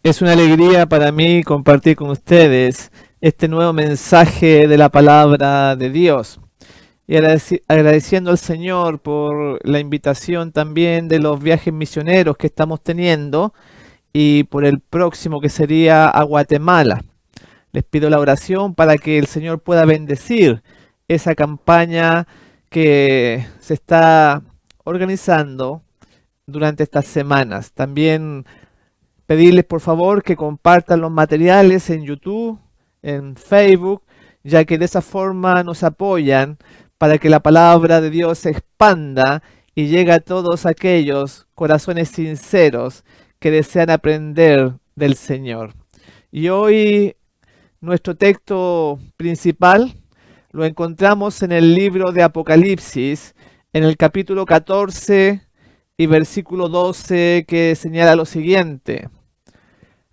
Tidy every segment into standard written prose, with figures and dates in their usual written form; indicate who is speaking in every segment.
Speaker 1: Es una alegría para mí compartir con ustedes este nuevo mensaje de la palabra de Dios y agradeciendo al Señor por la invitación también de los viajes misioneros que estamos teniendo y por el próximo que sería a Guatemala. Les pido la oración para que el Señor pueda bendecir esa campaña que se está organizando durante estas semanas. También pedirles por favor que compartan los materiales en YouTube, en Facebook, ya que de esa forma nos apoyan para que la palabra de Dios se expanda y llegue a todos aquellos corazones sinceros que desean aprender del Señor. Y hoy nuestro texto principal lo encontramos en el libro de Apocalipsis, en el capítulo 14 y versículo 12, que señala lo siguiente: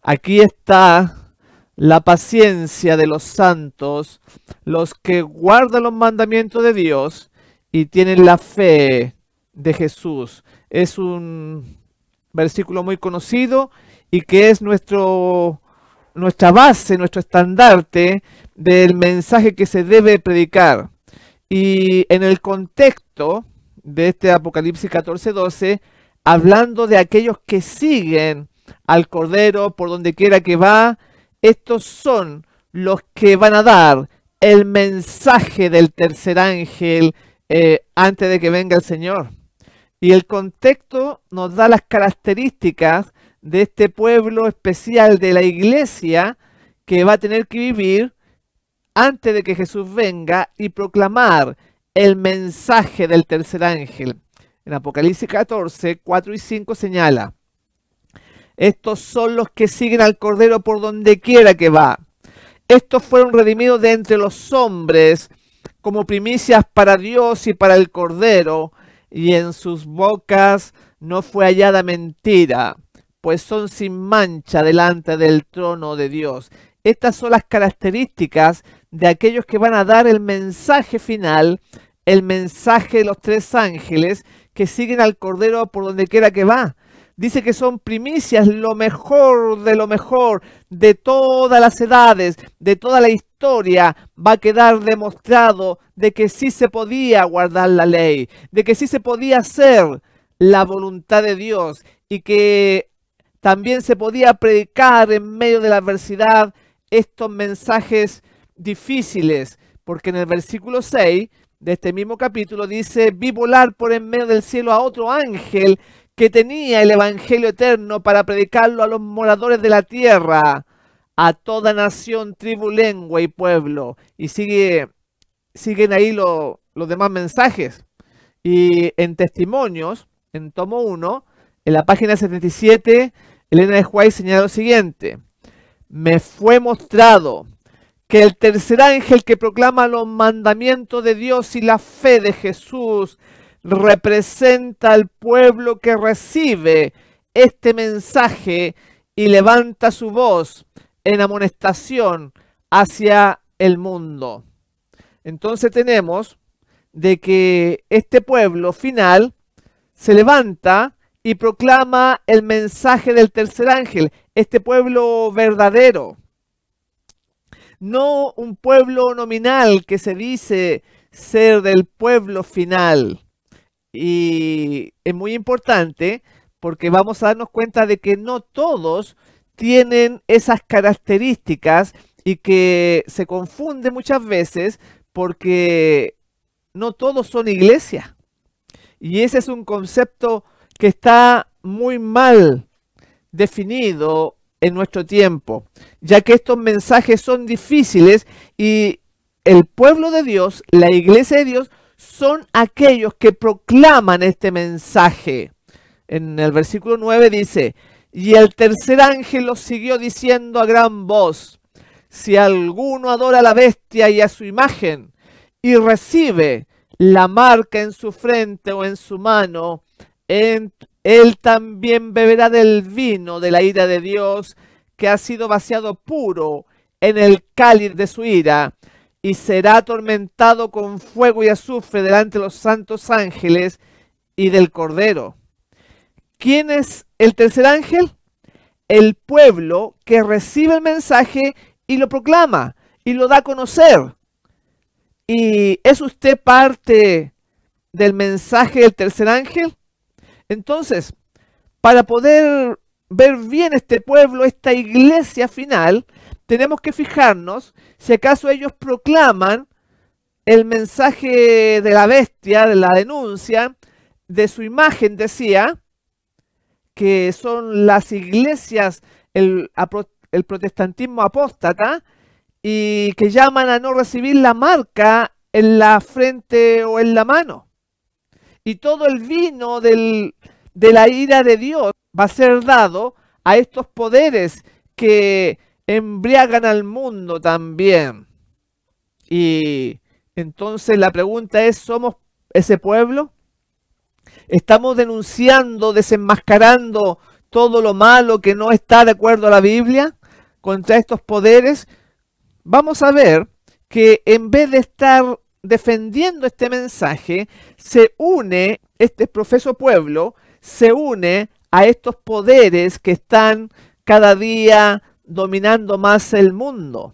Speaker 1: aquí está la paciencia de los santos, los que guardan los mandamientos de Dios y tienen la fe de Jesús. Es un versículo muy conocido y que es nuestra base, nuestro estandarte del mensaje que se debe predicar. Y en el contexto de este Apocalipsis 14:12, hablando de aquellos que siguen al Cordero por donde quiera que va, estos son los que van a dar el mensaje del tercer ángel antes de que venga el Señor. Y el contexto nos da las características de este pueblo especial de la iglesia que va a tener que vivir antes de que Jesús venga y proclamar el mensaje del tercer ángel. En Apocalipsis 14, 4 y 5 señala: estos son los que siguen al Cordero por donde quiera que va. Estos fueron redimidos de entre los hombres como primicias para Dios y para el Cordero, y en sus bocas no fue hallada mentira, pues son sin mancha delante del trono de Dios. Estas son las características de aquellos que van a dar el mensaje final, el mensaje de los tres ángeles que siguen al Cordero por donde quiera que va. Dice que son primicias, lo mejor de todas las edades, de toda la historia. Va a quedar demostrado de que sí se podía guardar la ley, de que sí se podía hacer la voluntad de Dios y que también se podía predicar en medio de la adversidad estos mensajes difíciles. Porque en el versículo 6 de este mismo capítulo dice: vi volar por en medio del cielo a otro ángel que tenía el evangelio eterno para predicarlo a los moradores de la tierra, a toda nación, tribu, lengua y pueblo. Y siguen ahí los demás mensajes. Y en Testimonios, en tomo 1, en la página 77, Elena de White señala lo siguiente: me fue mostrado que el tercer ángel que proclama los mandamientos de Dios y la fe de Jesús representa al pueblo que recibe este mensaje y levanta su voz en amonestación hacia el mundo. Entonces tenemos de que este pueblo final se levanta y proclama el mensaje del tercer ángel, este pueblo verdadero. No un pueblo nominal que se dice ser del pueblo final. Y es muy importante porque vamos a darnos cuenta de que no todos tienen esas características y que se confunde muchas veces porque no todos son iglesia. Y ese es un concepto que está muy mal definido en nuestro tiempo, ya que estos mensajes son difíciles y el pueblo de Dios, la iglesia de Dios, son aquellos que proclaman este mensaje. En el versículo 9 dice: y el tercer ángel los siguió diciendo a gran voz: si alguno adora a la bestia y a su imagen y recibe la marca en su frente o en su mano, él también beberá del vino de la ira de Dios, que ha sido vaciado puro en el cáliz de su ira, y será atormentado con fuego y azufre delante de los santos ángeles y del Cordero. ¿Quién es el tercer ángel? el pueblo que recibe el mensaje y lo proclama y lo da a conocer. ¿Y es usted parte del mensaje del tercer ángel? Entonces, para poder ver bien este pueblo, esta iglesia final, tenemos que fijarnos si acaso ellos proclaman el mensaje de la bestia, de la denuncia, de su imagen, decía, que son las iglesias, el protestantismo apóstata, y que llaman a no recibir la marca en la frente o en la mano. Y todo el vino de la ira de Dios va a ser dado a estos poderes que embriagan al mundo también. Y entonces la pregunta es, ¿somos ese pueblo? ¿Estamos denunciando, desenmascarando todo lo malo que no está de acuerdo a la Biblia contra estos poderes? Vamos a ver que en vez de estar defendiendo este mensaje, se une, este profeso pueblo, se une a estos poderes que están cada día dominando más el mundo.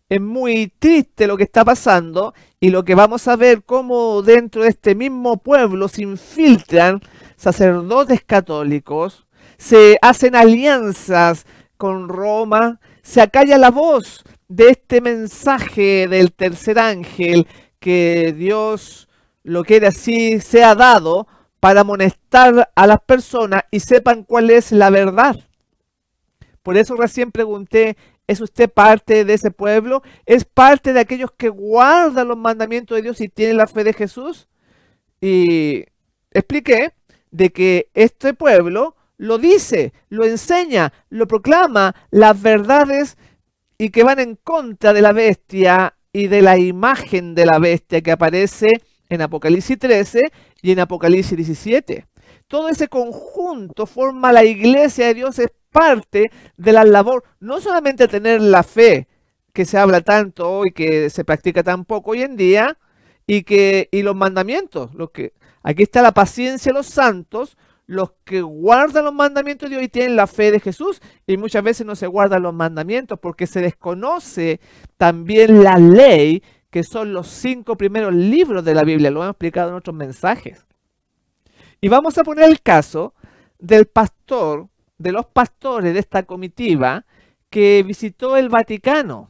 Speaker 1: Es muy triste lo que está pasando y lo que vamos a ver cómo dentro de este mismo pueblo se infiltran sacerdotes católicos, se hacen alianzas con Roma, se acalla la voz de este mensaje del tercer ángel que Dios lo quiere así sea dado para amonestar a las personas y sepan cuál es la verdad. Por eso recién pregunté, ¿es usted parte de ese pueblo? ¿Es parte de aquellos que guardan los mandamientos de Dios y tienen la fe de Jesús? Y expliqué de que este pueblo lo dice, lo enseña, lo proclama, las verdades y que van en contra de la bestia y de la imagen de la bestia que aparece en Apocalipsis 13 y en Apocalipsis 17. Todo ese conjunto forma la iglesia de Dios, es parte de la labor, no solamente tener la fe que se habla tanto y que se practica tan poco hoy en día, y los mandamientos, aquí está la paciencia de los santos, los que guardan los mandamientos de Dios y tienen la fe de Jesús, y muchas veces no se guardan los mandamientos porque se desconoce también la ley, que son los 5 primeros libros de la Biblia, lo hemos explicado en otros mensajes. Y vamos a poner el caso del pastor, de los pastores de esta comitiva que visitó el Vaticano,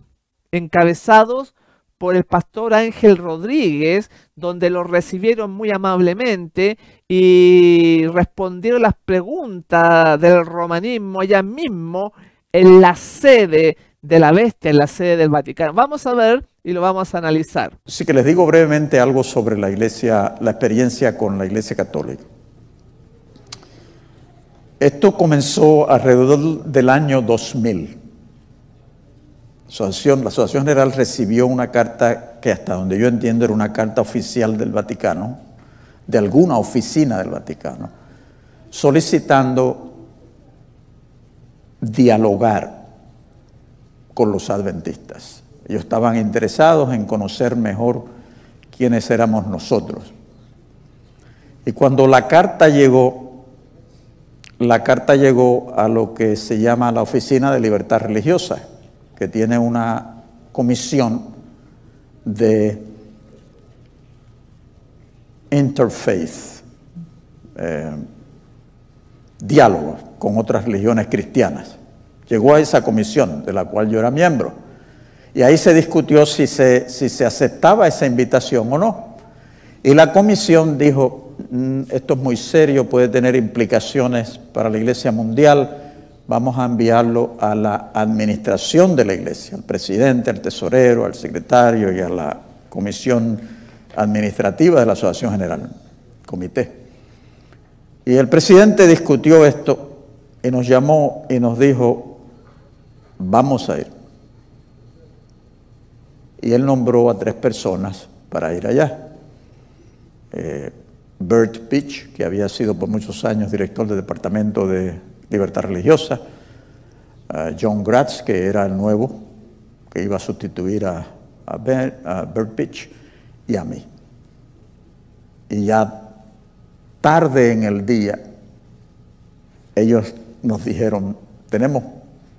Speaker 1: encabezados por el pastor Ángel Rodríguez, donde los recibieron muy amablemente y respondieron las preguntas del romanismo allá mismo en la sede de la bestia, en la sede del Vaticano. Vamos a ver y lo vamos a analizar.
Speaker 2: Así que les digo brevemente algo sobre la iglesia, la experiencia con la Iglesia Católica. Esto comenzó alrededor del año 2000. La Asociación General recibió una carta que, hasta donde yo entiendo, era una carta oficial del Vaticano, de alguna oficina del Vaticano, solicitando dialogar con los adventistas. Ellos estaban interesados en conocer mejor quiénes éramos nosotros. Y cuando la carta llegó a lo que se llama la Oficina de Libertad Religiosa, que tiene una comisión de interfaith, diálogo con otras religiones cristianas. Llegó a esa comisión, de la cual yo era miembro, y ahí se discutió si se aceptaba esa invitación o no. Y la comisión dijo, esto es muy serio, puede tener implicaciones para la Iglesia mundial, vamos a enviarlo a la administración de la Iglesia, al presidente, al tesorero, al secretario y a la comisión administrativa de la Asociación General, comité. Y el presidente discutió esto y nos llamó y nos dijo, vamos a ir. Y él nombró a 3 personas para ir allá. Bert Pitch, que había sido por muchos años director del Departamento de Libertad Religiosa, John Gratz, que era el nuevo, que iba a sustituir a Bert Pitch, y a mí. Y ya tarde en el día, ellos nos dijeron, tenemos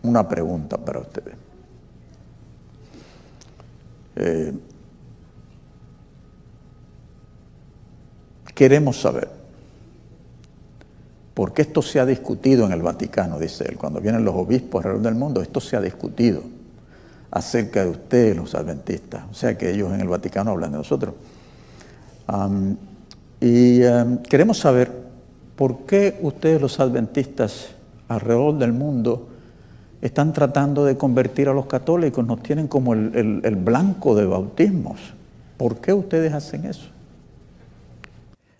Speaker 2: una pregunta para ustedes. Queremos saber por qué esto se ha discutido en el Vaticano, dice él. Cuando vienen los obispos alrededor del mundo, esto se ha discutido acerca de ustedes, los adventistas. O sea que ellos en el Vaticano hablan de nosotros. Queremos saber por qué ustedes, los adventistas, alrededor del mundo, están tratando de convertir a los católicos, nos tienen como el blanco de bautismos. ¿Por qué ustedes hacen eso?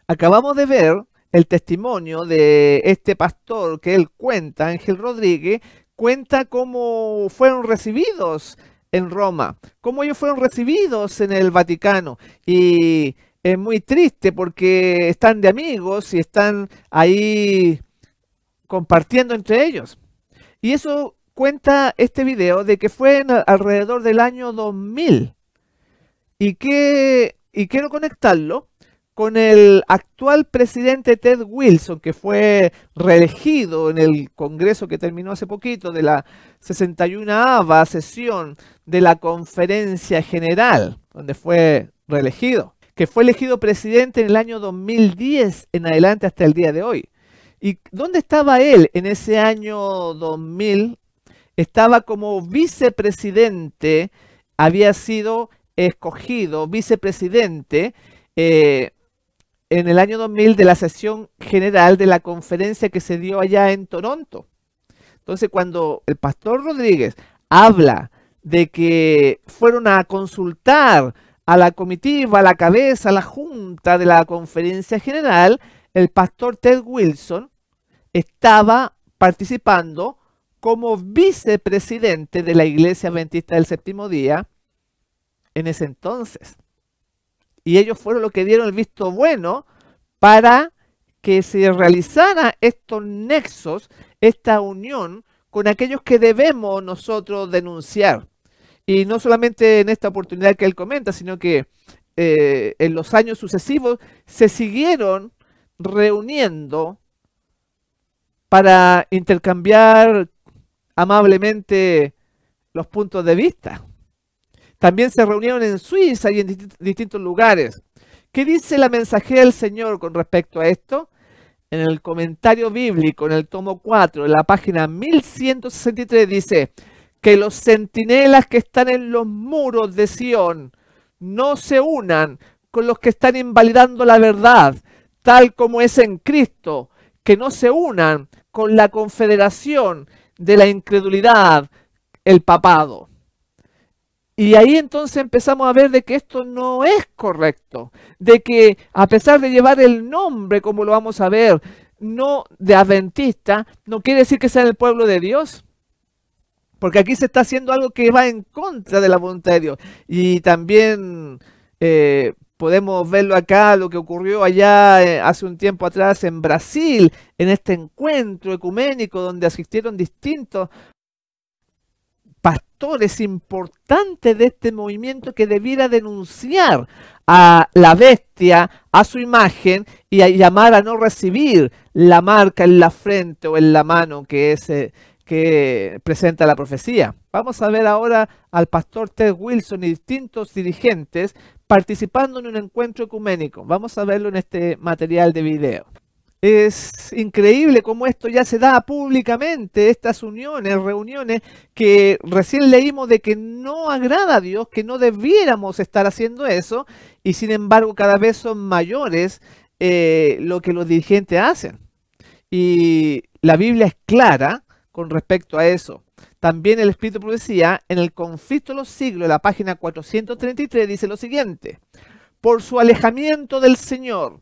Speaker 1: Acabamos de ver el testimonio de este pastor que él cuenta, Ángel Rodríguez, cuenta cómo fueron recibidos en Roma, cómo ellos fueron recibidos en el Vaticano. Y es muy triste porque están de amigos y están ahí compartiendo entre ellos. Y eso cuenta este video de que fue alrededor del año 2000. Y quiero conectarlo con el actual presidente Ted Wilson, que fue reelegido en el Congreso que terminó hace poquito, de la 61ª sesión de la Conferencia General, donde fue reelegido, que fue elegido presidente en el año 2010 en adelante hasta el día de hoy. ¿Y dónde estaba él en ese año 2000? Estaba como vicepresidente, había sido escogido vicepresidente en el año 2000 de la sesión general de la conferencia que se dio allá en Toronto. Entonces, cuando el pastor Rodríguez habla de que fueron a consultar a la comitiva, a la cabeza, a la junta de la conferencia general, el pastor Ted Wilson estaba participando como vicepresidente de la Iglesia Adventista del Séptimo Día en ese entonces. Y ellos fueron los que dieron el visto bueno para que se realizara estos nexos, esta unión con aquellos que debemos nosotros denunciar. Y no solamente en esta oportunidad que él comenta, sino que en los años sucesivos se siguieron reuniendo para intercambiar amablemente los puntos de vista. También se reunieron en Suiza y en distintos lugares. ¿Qué dice la mensajera del Señor con respecto a esto? En el comentario bíblico, en el tomo 4, en la página 1163, dice que los centinelas que están en los muros de Sión no se unan con los que están invalidando la verdad, tal como es en Cristo, que no se unan con la confederación de la incredulidad, el papado. Y ahí entonces empezamos a ver de que esto no es correcto, de que a pesar de llevar el nombre, como lo vamos a ver, no de adventista, no quiere decir que sea el pueblo de Dios, porque aquí se está haciendo algo que va en contra de la voluntad de Dios. Y también podemos verlo acá, lo que ocurrió allá hace un tiempo atrás en Brasil, en este encuentro ecuménico donde asistieron distintos pastores importantes de este movimiento que debiera denunciar a la bestia, a su imagen, y a llamar a no recibir la marca en la frente o en la mano que presenta la profecía. Vamos a ver ahora al pastor Ted Wilson y distintos dirigentes participando en un encuentro ecuménico. Vamos a verlo en este material de video. Es increíble cómo esto ya se da públicamente, estas uniones, reuniones que recién leímos de que no agrada a Dios, que no debiéramos estar haciendo eso, y sin embargo cada vez son mayores lo que los dirigentes hacen. Y la Biblia es clara con respecto a eso. También el Espíritu de Profecía, en el Conflicto de los Siglos, la página 433, dice lo siguiente: por su alejamiento del Señor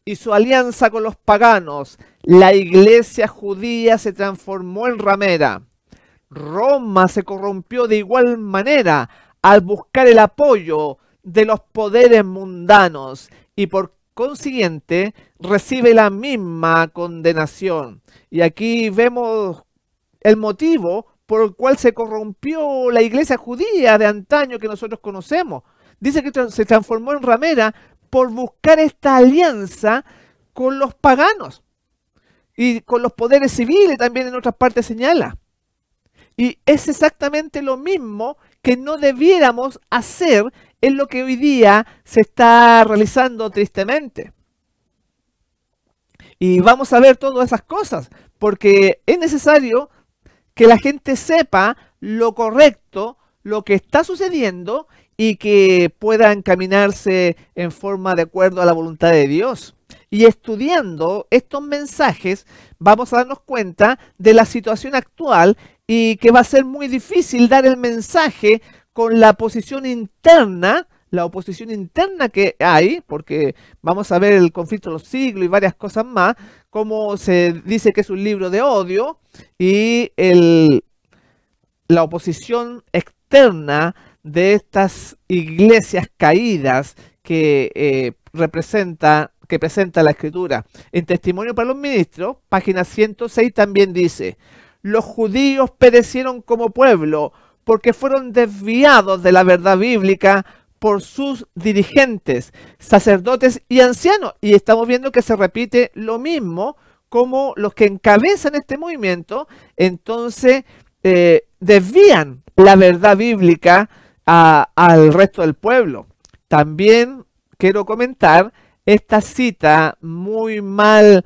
Speaker 1: y su alianza con los paganos, la iglesia judía se transformó en ramera. Roma se corrompió de igual manera al buscar el apoyo de los poderes mundanos y por consiguiente recibe la misma condenación. Y aquí vemos el motivo por el cual se corrompió la iglesia judía de antaño que nosotros conocemos. Dice que se transformó en ramera por buscar esta alianza con los paganos y con los poderes civiles, también en otras partes señala. Y es exactamente lo mismo que no debiéramos hacer en lo que hoy día se está realizando tristemente. Y vamos a ver todas esas cosas, porque es necesario que la gente sepa lo correcto, lo que está sucediendo y que pueda encaminarse en forma de acuerdo a la voluntad de Dios. Y estudiando estos mensajes vamos a darnos cuenta de la situación actual y que va a ser muy difícil dar el mensaje con la posición interna, la oposición interna que hay, porque vamos a ver el conflicto de los siglos y varias cosas más, como se dice que es un libro de odio y la oposición externa de estas iglesias caídas que presenta la Escritura. En Testimonio para los Ministros, página 106 también dice: los judíos perecieron como pueblo porque fueron desviados de la verdad bíblica por sus dirigentes, sacerdotes y ancianos. Y estamos viendo que se repite lo mismo, como los que encabezan este movimiento, entonces desvían la verdad bíblica al resto del pueblo. También quiero comentar esta cita muy mal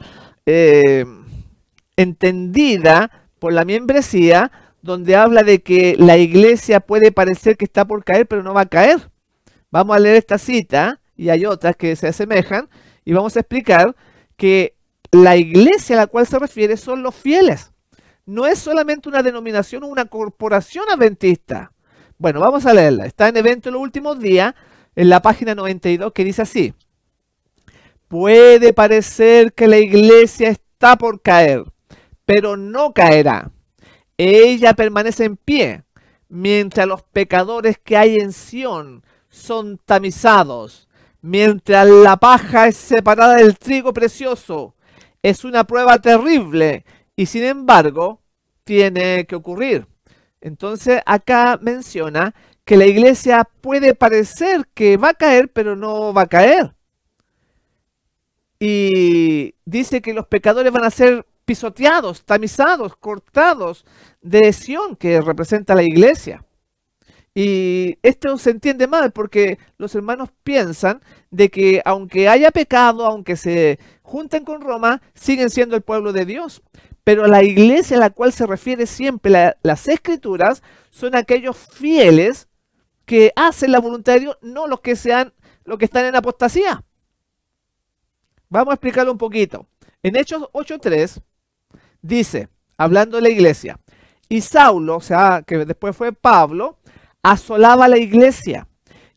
Speaker 1: entendida por la membresía, donde habla de que la iglesia puede parecer que está por caer, pero no va a caer. Vamos a leer esta cita, y hay otras que se asemejan, y vamos a explicar que la iglesia a la cual se refiere son los fieles. No es solamente una denominación o una corporación adventista. Bueno, vamos a leerla. Está en Evento de los Últimos Días, en la página 92, que dice así: puede parecer que la iglesia está por caer, pero no caerá. Ella permanece en pie, mientras los pecadores que hay en Sión son tamizados, mientras la paja es separada del trigo precioso. Es una prueba terrible y sin embargo tiene que ocurrir. Entonces acá menciona que la iglesia puede parecer que va a caer, pero no va a caer. Y dice que los pecadores van a ser pisoteados, tamizados, cortados de Sión, que representa la iglesia. Y esto se entiende mal porque los hermanos piensan de que aunque haya pecado, aunque se junten con Roma, siguen siendo el pueblo de Dios. Pero la iglesia a la cual se refiere siempre las Escrituras son aquellos fieles que hacen la voluntad de Dios, no los que están en apostasía. Vamos a explicarlo un poquito. En Hechos 8:3 dice, hablando de la iglesia, y Saulo, o sea, que después fue Pablo, asolaba la iglesia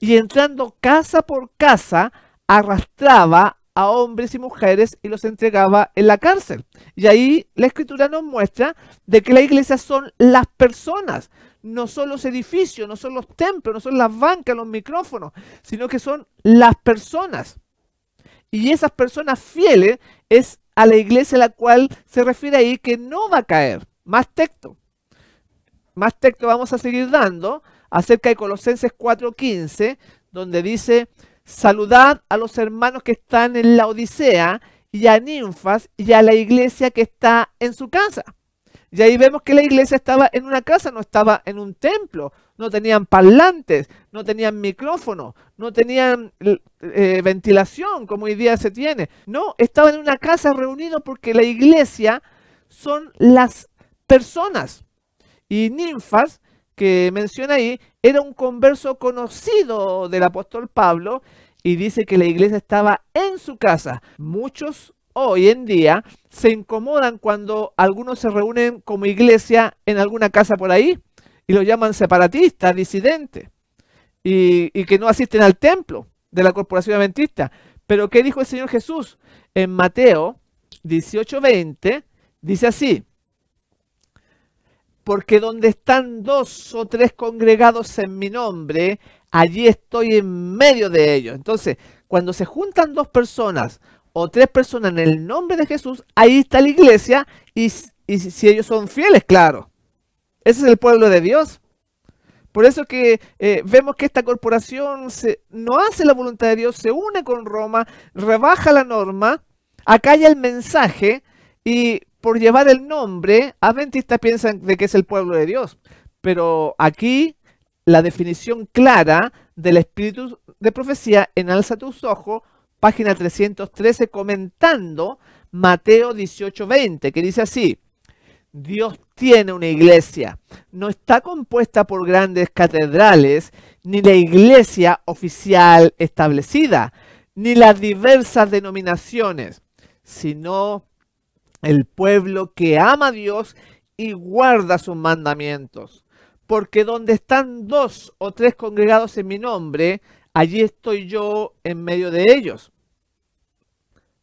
Speaker 1: y entrando casa por casa arrastraba a hombres y mujeres y los entregaba en la cárcel. Y ahí la Escritura nos muestra de que la iglesia son las personas, no son los edificios, no son los templos, no son las bancas, los micrófonos, sino que son las personas. Y esas personas fieles es a la iglesia a la cual se refiere ahí, que no va a caer. Más texto vamos a seguir dando acerca de Colosenses 4:15, donde dice: saludad a los hermanos que están en la Odisea y a Ninfas y a la iglesia que está en su casa. Y ahí vemos que la iglesia estaba en una casa, no estaba en un templo. No tenían parlantes, no tenían micrófono, no tenían ventilación como hoy día se tiene. No, estaban en una casa reunidos porque la iglesia son las personas. Y Ninfas, que menciona ahí, era un converso conocido del apóstol Pablo y dice que la iglesia estaba en su casa. Muchos hoy en día se incomodan cuando algunos se reúnen como iglesia en alguna casa por ahí y lo llaman separatistas, disidentes, y que no asisten al templo de la corporación adventista. Pero ¿qué dijo el Señor Jesús? En Mateo 18:20 dice así: porque donde están 2 o 3 congregados en mi nombre, allí estoy en medio de ellos. Entonces, cuando se juntan 2 personas o 3 personas en el nombre de Jesús, ahí está la iglesia, y si ellos son fieles, claro. Ese es el pueblo de Dios. Por eso que vemos que esta corporación no hace la voluntad de Dios, se une con Roma, rebaja la norma, acalla el mensaje y por llevar el nombre, adventistas piensan de que es el pueblo de Dios. Pero aquí la definición clara del espíritu de profecía en Alza tus ojos, página 313, comentando Mateo 18:20, que dice así: Dios tiene una iglesia, no está compuesta por grandes catedrales, ni la iglesia oficial establecida, ni las diversas denominaciones, sino el pueblo que ama a Dios y guarda sus mandamientos. Porque donde están 2 o 3 congregados en mi nombre, allí estoy yo en medio de ellos.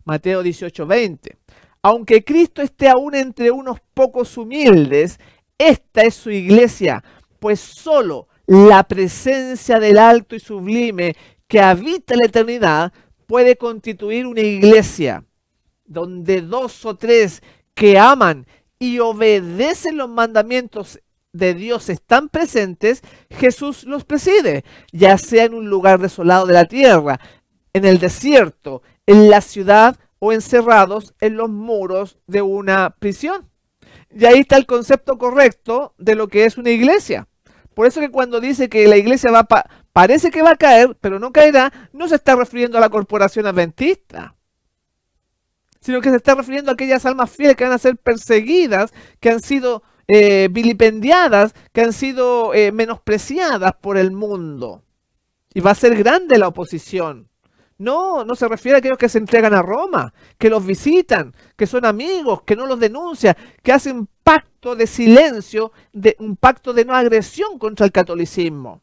Speaker 1: Mateo 18:20. Aunque Cristo esté aún entre unos pocos humildes, esta es su iglesia, pues solo la presencia del alto y sublime que habita la eternidad puede constituir una iglesia, donde 2 o 3 que aman y obedecen los mandamientos de Dios están presentes. Jesús los preside, ya sea en un lugar desolado de la tierra, en el desierto, en la ciudad o encerrados en los muros de una prisión. Y ahí está el concepto correcto de lo que es una iglesia. Por eso que cuando dice que la iglesia parece que va a caer, pero no caerá, no se está refiriendo a la corporación adventista, sino que se está refiriendo a aquellas almas fieles que van a ser perseguidas, que han sido vilipendiadas, que han sido menospreciadas por el mundo. Y va a ser grande la oposición. No se refiere a aquellos que se entregan a Roma, que los visitan, que son amigos, que no los denuncian, que hacen pacto de silencio, un pacto de no agresión contra el catolicismo.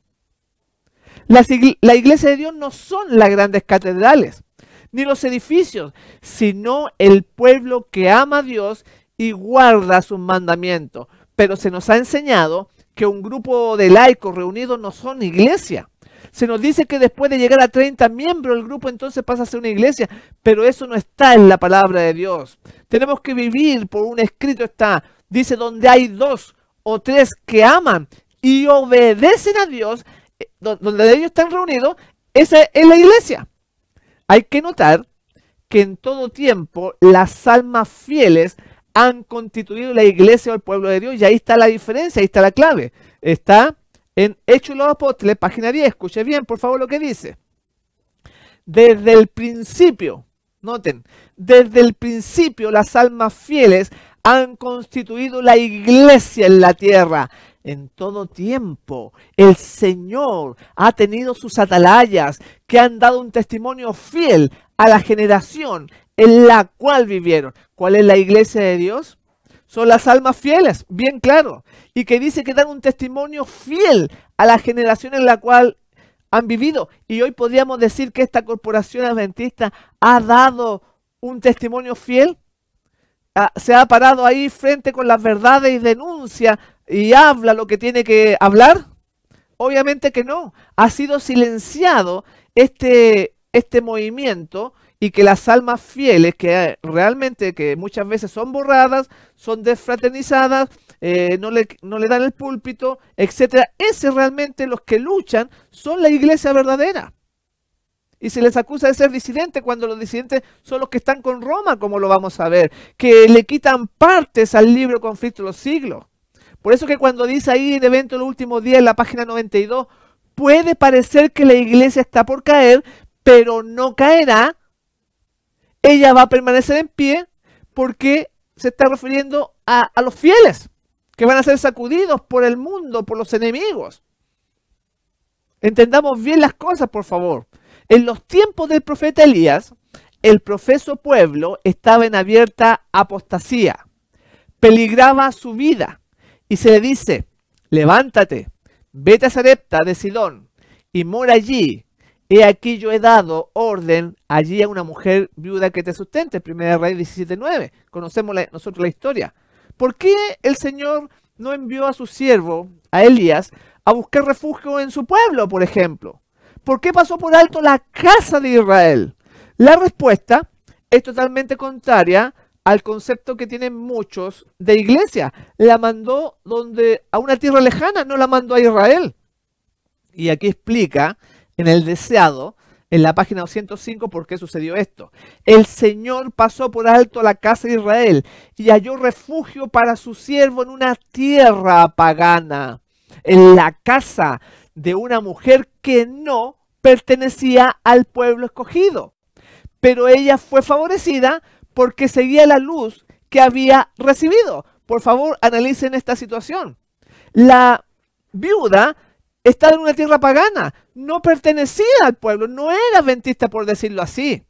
Speaker 1: La iglesia de Dios no son las grandes catedrales, ni los edificios, sino el pueblo que ama a Dios y guarda sus mandamientos. Pero se nos ha enseñado que un grupo de laicos reunidos no son iglesia. Se nos dice que después de llegar a 30 miembros, el grupo entonces pasa a ser una iglesia, pero eso no está en la palabra de Dios. Tenemos que vivir por un escrito está. Dice, donde hay 2 o 3 que aman y obedecen a Dios, donde ellos están reunidos, esa es la iglesia. Hay que notar que en todo tiempo las almas fieles han constituido la iglesia o el pueblo de Dios, y ahí está la diferencia, ahí está la clave. Está en Hechos de los Apóstoles, página 10, escuche bien por favor lo que dice. Desde el principio, noten, desde el principio las almas fieles han constituido la iglesia en la tierra. En todo tiempo el Señor ha tenido sus atalayas que han dado un testimonio fiel a la generación en la cual vivieron. ¿Cuál es la iglesia de Dios? Son las almas fieles, bien claro. Y que dice que dan un testimonio fiel a la generación en la cual han vivido. Y hoy podríamos decir que esta corporación adventista ha dado un testimonio fiel. Se ha parado ahí frente con las verdades y denuncia y habla lo que tiene que hablar. Obviamente que no. Ha sido silenciado este movimiento, y que las almas fieles, que realmente que muchas veces son borradas, son desfraternizadas, no le dan el púlpito, etcétera. Ese realmente los que luchan son la iglesia verdadera. Y se les acusa de ser disidentes cuando los disidentes son los que están con Roma, como lo vamos a ver, que le quitan partes al libro Conflicto de los Siglos. Por eso que cuando dice ahí en Evento de los Últimos Días, en la página 92, puede parecer que la iglesia está por caer, pero no caerá. Ella va a permanecer en pie, porque se está refiriendo a los fieles, que van a ser sacudidos por el mundo, por los enemigos. Entendamos bien las cosas, por favor. En los tiempos del profeta Elías, el profeso pueblo estaba en abierta apostasía, peligraba su vida, y se le dice: levántate, vete a Sarepta de Sidón y mora allí. He aquí yo he dado orden allí a una mujer viuda que te sustente. Primera Reyes 17:9. Conocemos nosotros la historia. ¿Por qué el Señor no envió a su siervo, a Elías, a buscar refugio en su pueblo, por ejemplo? ¿Por qué pasó por alto la casa de Israel? La respuesta es totalmente contraria al concepto que tienen muchos de iglesia. La mandó a una tierra lejana, no la mandó a Israel. Y aquí explica, en el deseado, en la página 205 por qué sucedió esto. El Señor pasó por alto a la casa de Israel y halló refugio para su siervo en una tierra pagana, en la casa de una mujer que no pertenecía al pueblo escogido. Pero ella fue favorecida porque seguía la luz que había recibido. Por favor, analicen esta situación. La viuda estaba en una tierra pagana, no pertenecía al pueblo, no era adventista por decirlo así.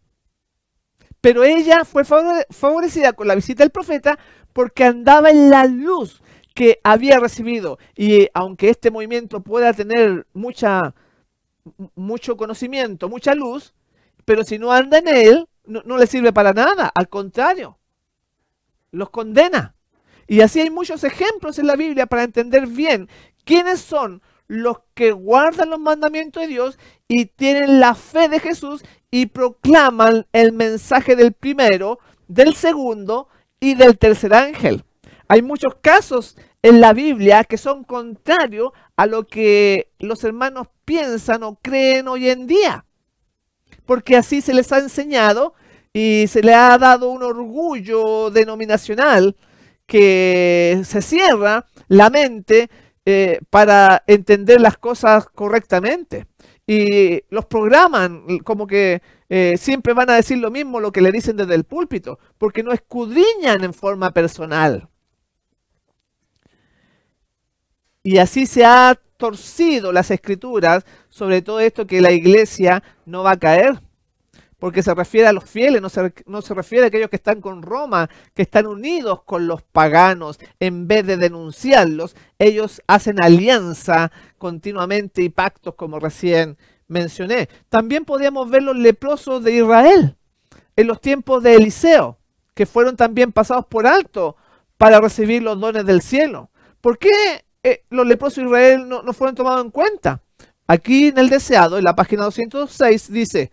Speaker 1: Pero ella fue favorecida con la visita del profeta porque andaba en la luz que había recibido. Y aunque este movimiento pueda tener mucho conocimiento, mucha luz, pero si no anda en él, no le sirve para nada. Al contrario, los condena. Y así hay muchos ejemplos en la Biblia para entender bien quiénes son los que guardan los mandamientos de Dios y tienen la fe de Jesús y proclaman el mensaje del primero, del segundo y del tercer ángel. Hay muchos casos en la Biblia que son contrarios a lo que los hermanos piensan o creen hoy en día, porque así se les ha enseñado y se le ha dado un orgullo denominacional que se cierra la mente para entender las cosas correctamente. Y los programan como que siempre van a decir lo mismo, lo que le dicen desde el púlpito, porque no escudriñan en forma personal. Y así se ha torcido las escrituras sobre todo esto, que la iglesia no va a caer, porque se refiere a los fieles, no se refiere a aquellos que están con Roma, que están unidos con los paganos. En vez de denunciarlos, ellos hacen alianza continuamente y pactos, como recién mencioné. También podíamos ver los leprosos de Israel en los tiempos de Eliseo, que fueron también pasados por alto para recibir los dones del cielo. ¿Por qué los leprosos de Israel no fueron tomados en cuenta? Aquí en el deseado, en la página 206, dice,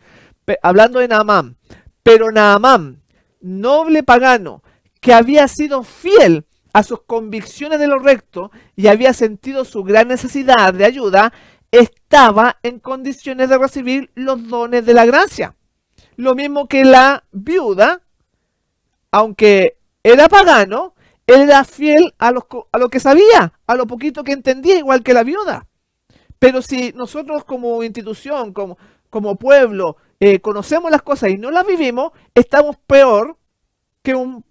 Speaker 1: hablando de Naamán, pero Naamán, noble pagano, que había sido fiel a sus convicciones de lo recto y había sentido su gran necesidad de ayuda, estaba en condiciones de recibir los dones de la gracia. Lo mismo que la viuda, aunque era pagano, él era fiel a lo que sabía, a lo poquito que entendía, igual que la viuda. Pero si nosotros como institución, como pueblo, conocemos las cosas y no las vivimos, estamos peor que un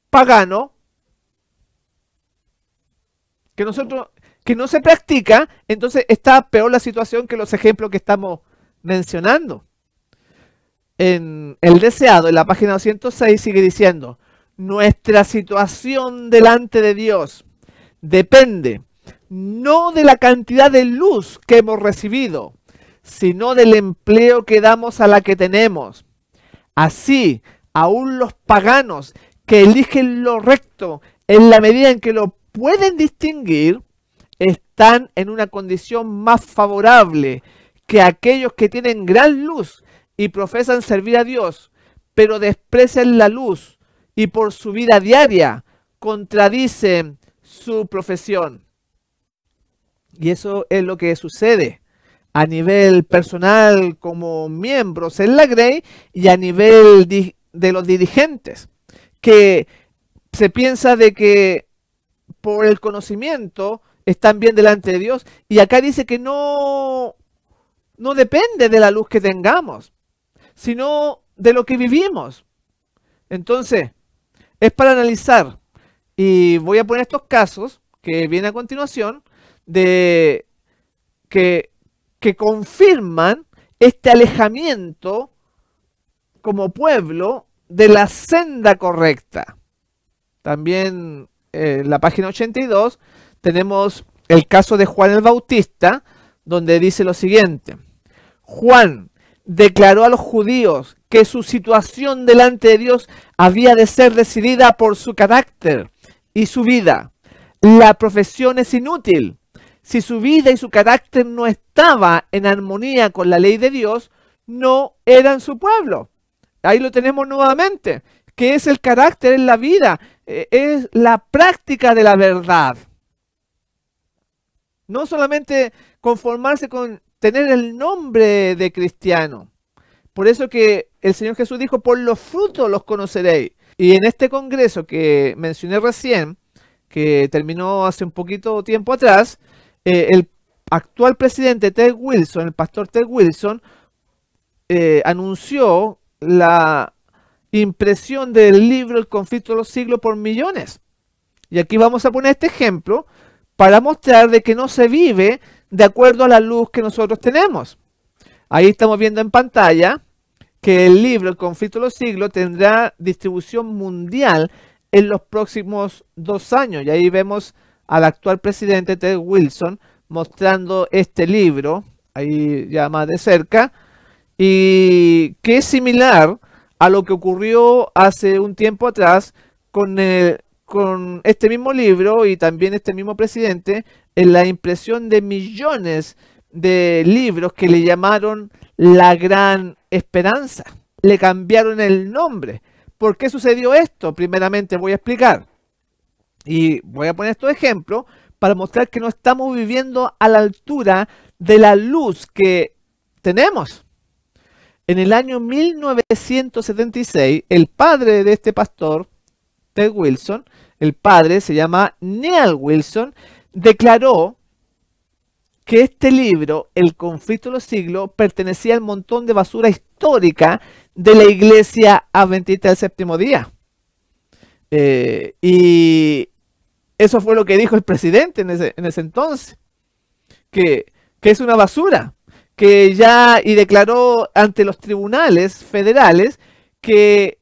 Speaker 1: pagano que no se practica. Entonces está peor la situación que los ejemplos que estamos mencionando. En el deseado, en la página 206, sigue diciendo, nuestra situación delante de Dios depende no de la cantidad de luz que hemos recibido, sino del empleo que damos a la que tenemos. Así, aún los paganos que eligen lo recto en la medida en que lo pueden distinguir, están en una condición más favorable que aquellos que tienen gran luz y profesan servir a Dios, pero desprecian la luz y por su vida diaria contradicen su profesión. Y eso es lo que sucede a nivel personal como miembros en la Grey y a nivel de los dirigentes, que se piensa de que por el conocimiento están bien delante de Dios, y acá dice que no depende de la luz que tengamos, sino de lo que vivimos. Entonces, es para analizar, y voy a poner estos casos que vienen a continuación, de que confirman este alejamiento como pueblo de la senda correcta. También en la página 82 tenemos el caso de Juan el Bautista, donde dice lo siguiente: Juan declaró a los judíos que su situación delante de Dios había de ser decidida por su carácter y su vida. La profesión es inútil. Si su vida y su carácter no estaba en armonía con la ley de Dios, no eran su pueblo. Ahí lo tenemos nuevamente. ¿Qué es el carácter en la vida? Es la práctica de la verdad. No solamente conformarse con tener el nombre de cristiano. Por eso que el Señor Jesús dijo, por los frutos los conoceréis. Y en este congreso que mencioné recién, que terminó hace un poquito tiempo atrás, el actual presidente Ted Wilson, el pastor Ted Wilson, anunció la impresión del libro El conflicto de los siglos por millones. Y aquí vamos a poner este ejemplo para mostrar de que no se vive de acuerdo a la luz que nosotros tenemos. Ahí estamos viendo en pantalla que el libro El conflicto de los siglos tendrá distribución mundial en los próximos 2 años. Y ahí vemos al actual presidente Ted Wilson mostrando este libro, ahí ya más de cerca, y que es similar a lo que ocurrió hace un tiempo atrás con este mismo libro y también este mismo presidente en la impresión de millones de libros que le llamaron La Gran Esperanza. Le cambiaron el nombre. ¿Por qué sucedió esto? Primeramente voy a explicar. Y voy a poner estos ejemplos para mostrar que no estamos viviendo a la altura de la luz que tenemos. En el año 1976, el padre de este pastor, Ted Wilson, el padre se llama Neal Wilson, declaró que este libro, El conflicto de los siglos, pertenecía al montón de basura histórica de la Iglesia Adventista del Séptimo Día. Y eso fue lo que dijo el presidente en ese entonces, que es una basura, y declaró ante los tribunales federales que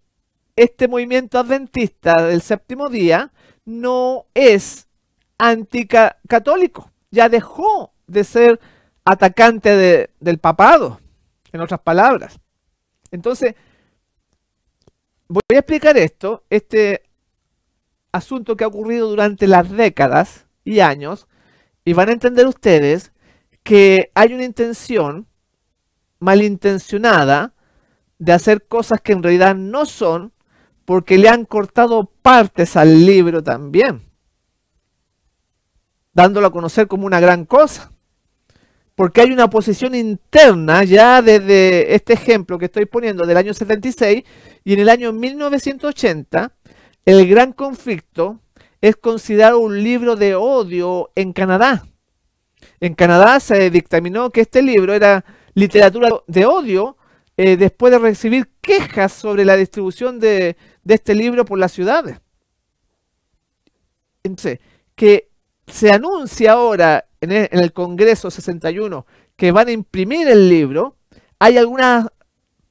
Speaker 1: este movimiento adventista del Séptimo Día no es anticatólico, ya dejó de ser atacante del papado, en otras palabras. Entonces, voy a explicar este asunto que ha ocurrido durante las décadas y años, y van a entender ustedes que hay una intención malintencionada de hacer cosas que en realidad no son, porque le han cortado partes al libro también, dándolo a conocer como una gran cosa. Porque hay una oposición interna ya desde este ejemplo que estoy poniendo del año 76, y en el año 1980 El Gran Conflicto es considerado un libro de odio en Canadá. En Canadá se dictaminó que este libro era literatura de odio después de recibir quejas sobre la distribución de este libro por las ciudades. Entonces, que se anuncia ahora en el Congreso 61 que van a imprimir el libro, hay algunas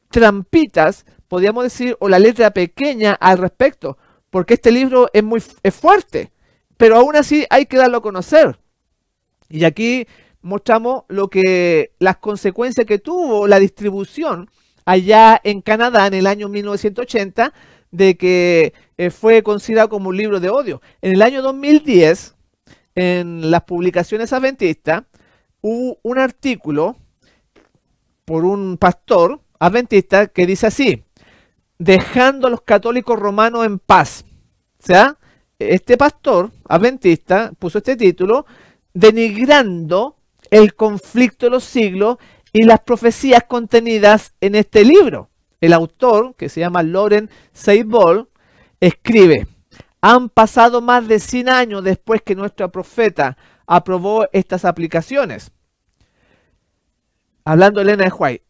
Speaker 1: trampitas, podríamos decir, o la letra pequeña al respecto, porque este libro es fuerte, pero aún así hay que darlo a conocer. Y aquí mostramos las consecuencias que tuvo la distribución allá en Canadá en el año 1980, de que fue considerado como un libro de odio. En el año 2010, en las publicaciones adventistas, hubo un artículo por un pastor adventista que dice así: dejando a los católicos romanos en paz. O sea, este pastor adventista puso este título denigrando el conflicto de los siglos y las profecías contenidas en este libro. El autor, que se llama Loren Seibold, escribe: han pasado más de 100 años después que nuestro profeta aprobó estas aplicaciones. Hablando de Elena de White.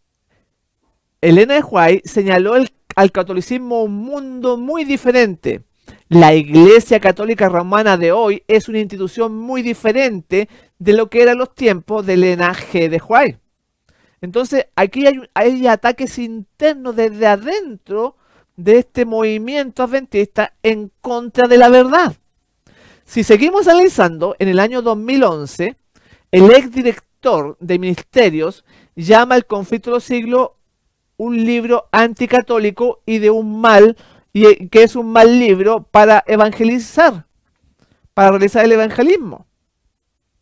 Speaker 1: Elena de White señaló al catolicismo un mundo muy diferente. La Iglesia Católica Romana de hoy es una institución muy diferente de lo que eran los tiempos de Elena G. de White. Entonces, aquí hay ataques internos desde adentro de este movimiento adventista en contra de la verdad. Si seguimos analizando, en el año 2011, el exdirector de ministerios llama El conflicto de los siglos un libro anticatólico y que es un mal libro para evangelizar, para realizar el evangelismo.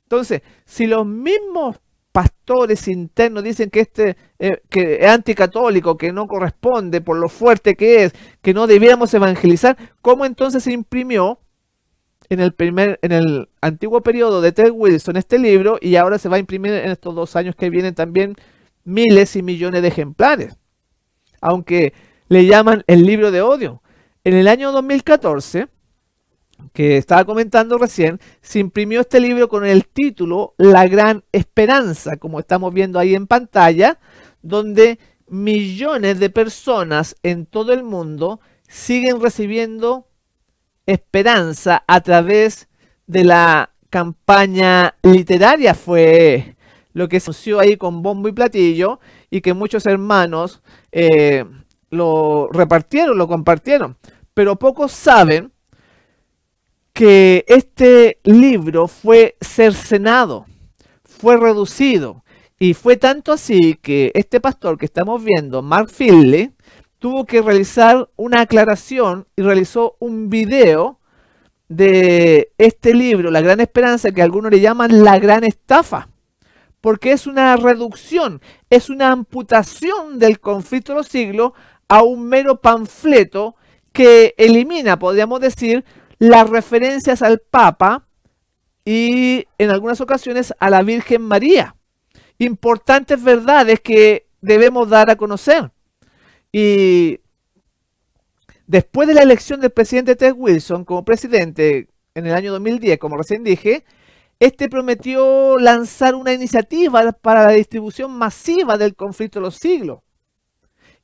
Speaker 1: Entonces, si los mismos pastores internos dicen que que es anticatólico, que no corresponde por lo fuerte que es, que no debiéramos evangelizar, ¿cómo entonces se imprimió en el antiguo periodo de Ted Wilson este libro, y ahora se va a imprimir en estos 2 años que vienen también miles y millones de ejemplares? aunque le llaman el libro de odio. En el año 2014, que estaba comentando recién, se imprimió este libro con el título La Gran Esperanza, como estamos viendo ahí en pantalla, donde millones de personas en todo el mundo siguen recibiendo esperanza a través de la campaña literaria. Fue lo que se anunció ahí con bombo y platillo y que muchos hermanos lo repartieron, lo compartieron. Pero pocos saben que este libro fue cercenado, fue reducido. Y fue tanto así que este pastor que estamos viendo, Mark Finley, tuvo que realizar una aclaración y realizó un video de este libro, La Gran Esperanza, que algunos le llaman la gran estafa, porque es una reducción, es una amputación del conflicto de los siglos a un mero panfleto que elimina, podríamos decir, las referencias al Papa y en algunas ocasiones a la Virgen María. Importantes verdades que debemos dar a conocer. Y después de la elección del presidente Ted Wilson como presidente en el año 2010, como recién dije, este prometió lanzar una iniciativa para la distribución masiva del conflicto de los siglos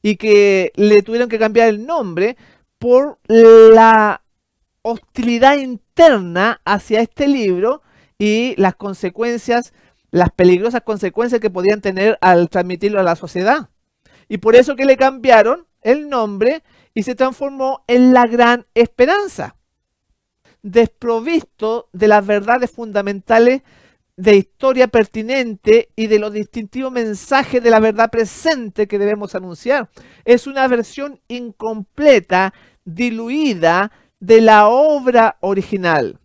Speaker 1: y que le tuvieron que cambiar el nombre por la hostilidad interna hacia este libro y las consecuencias, las peligrosas consecuencias que podían tener al transmitirlo a la sociedad. Y por eso que le cambiaron el nombre y se transformó en La Gran Esperanza, desprovisto de las verdades fundamentales de historia pertinente y de los distintivos mensajes de la verdad presente que debemos anunciar. Es una versión incompleta, diluida de la obra original.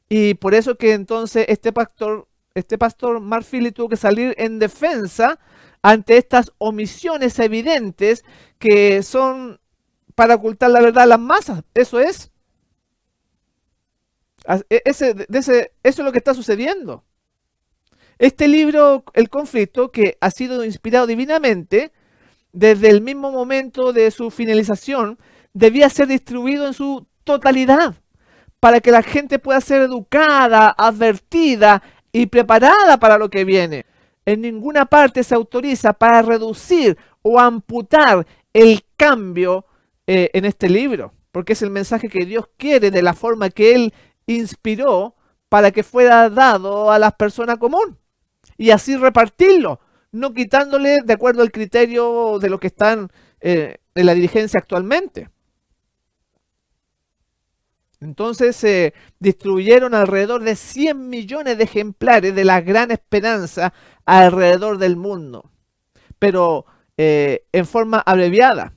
Speaker 1: Y por eso que entonces este pastor Mark Finley tuvo que salir en defensa ante estas omisiones evidentes que son para ocultar la verdad a las masas. Eso es. Eso es lo que está sucediendo. Este libro, El Conflicto, que ha sido inspirado divinamente, desde el mismo momento de su finalización, debía ser distribuido en su totalidad, para que la gente pueda ser educada, advertida y preparada para lo que viene. En ninguna parte se autoriza para reducir o amputar el cambio en este libro, porque es el mensaje que Dios quiere de la forma que Él inspiró para que fuera dado a las personas común y así repartirlo, no quitándole de acuerdo al criterio de los que están en la dirigencia actualmente. Entonces se distribuyeron alrededor de 100 millones de ejemplares de La Gran Esperanza alrededor del mundo, pero en forma abreviada.